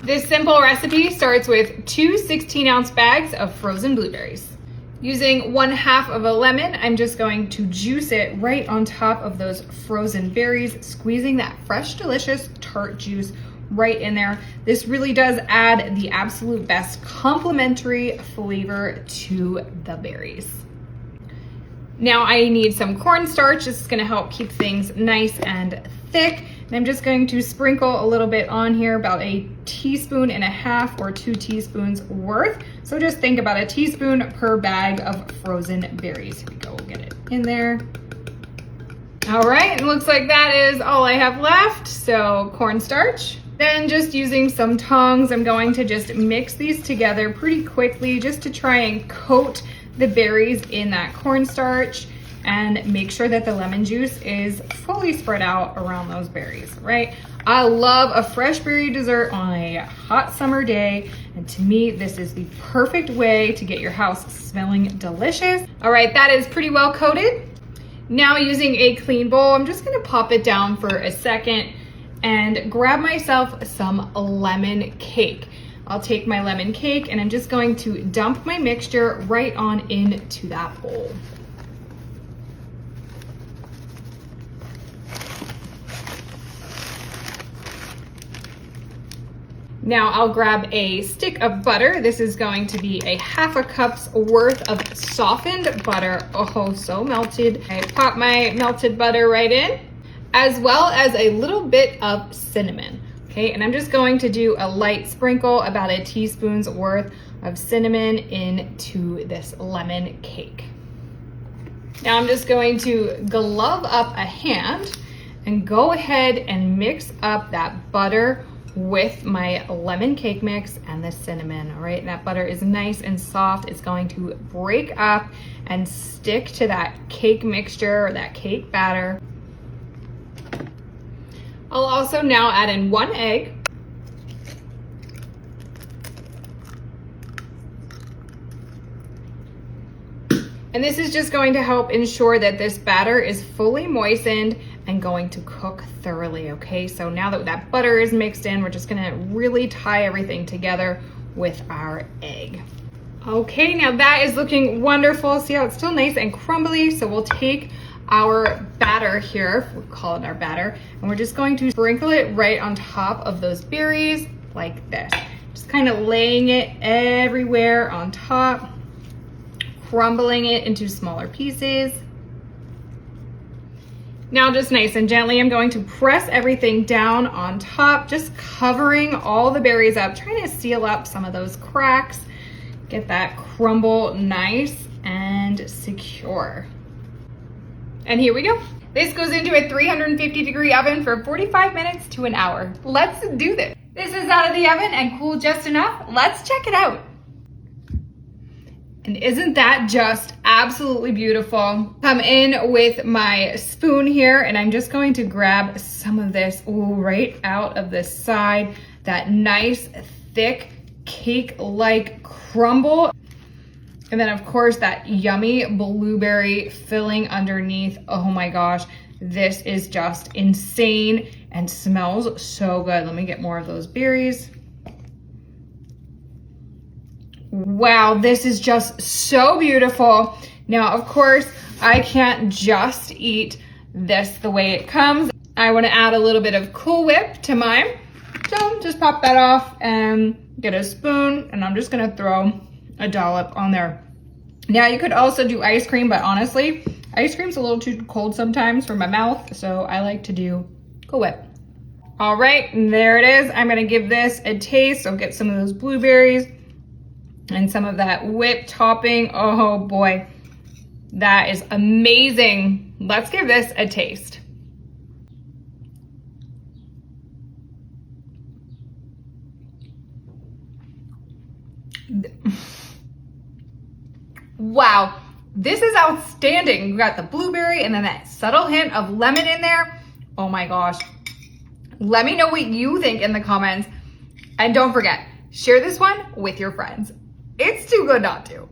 This simple recipe starts with 2 16-ounce bags of frozen blueberries. Using 1/2 of a lemon, I'm just going to juice it right on top of those frozen berries, squeezing that fresh, delicious tart juice right in there. This really does add the absolute best complementary flavor to the berries. Now I need some cornstarch. This is gonna help keep things nice and thick. And I'm just going to sprinkle a little bit on here, about 1.5 teaspoons or 2 teaspoons worth. So just think about 1 teaspoon per bag of frozen berries. Here we go, we'll get it in there. All right, it looks like that is all I have left. So cornstarch. Then just using some tongs, I'm going to just mix these together pretty quickly just to try and coat the berries in that cornstarch and make sure that the lemon juice is fully spread out around those berries, right? I love a fresh berry dessert on a hot summer day, and to me, this is the perfect way to get your house smelling delicious. All right, that is pretty well coated. Now using a clean bowl, I'm just gonna pop it down for a second and grab myself some lemon cake. I'll take my lemon cake and I'm just going to dump my mixture right on into that bowl. Now I'll grab a stick of butter. This is going to be 1/2 cup's worth of softened butter. Oh, so melted. I pop my melted butter right in, as well as a little bit of cinnamon. Okay, and I'm just going to do a light sprinkle, about 1 teaspoon's worth of cinnamon into this lemon cake. Now I'm just going to glove up a hand and go ahead and mix up that butter with my lemon cake mix and the cinnamon. All right, and that butter is nice and soft. It's going to break up and stick to that cake mixture or that cake batter. I'll also now add in 1 egg. And this is just going to help ensure that this batter is fully moistened and going to cook thoroughly, okay? So now that that butter is mixed in, we're just gonna really tie everything together with our egg. Okay, now that is looking wonderful. See how it's still nice and crumbly? So we'll take our batter here, we'll call it our batter, and we're just going to sprinkle it right on top of those berries like this. Just kind of laying it everywhere on top, crumbling it into smaller pieces. Now just nice and gently, I'm going to press everything down on top, just covering all the berries up, trying to seal up some of those cracks, get that crumble nice and secure. And here we go. This goes into a 350-degree oven for 45 minutes to an hour. Let's do this. This is out of the oven and cooled just enough. Let's check it out. And isn't that just absolutely beautiful? Come in with my spoon here and I'm just going to grab some of this right out of the side, that nice thick cake-like crumble. And then of course that yummy blueberry filling underneath. Oh my gosh, this is just insane and smells so good. Let me get more of those berries. Wow, this is just so beautiful. Now, of course, I can't just eat this the way it comes. I want to add a little bit of Cool Whip to mine. So just pop that off and get a spoon, and I'm just gonna throw a dollop on there. Now, you could also do ice cream, but honestly, ice cream's a little too cold sometimes for my mouth, so I like to do Cool Whip. All right, and there it is. I'm gonna give this a taste. I'll get some of those blueberries and some of that whipped topping. Oh boy, that is amazing. Let's give this a taste. Wow, this is outstanding. You got the blueberry and then that subtle hint of lemon in there. Oh my gosh. Let me know what you think in the comments. And don't forget, share this one with your friends. It's too good not to.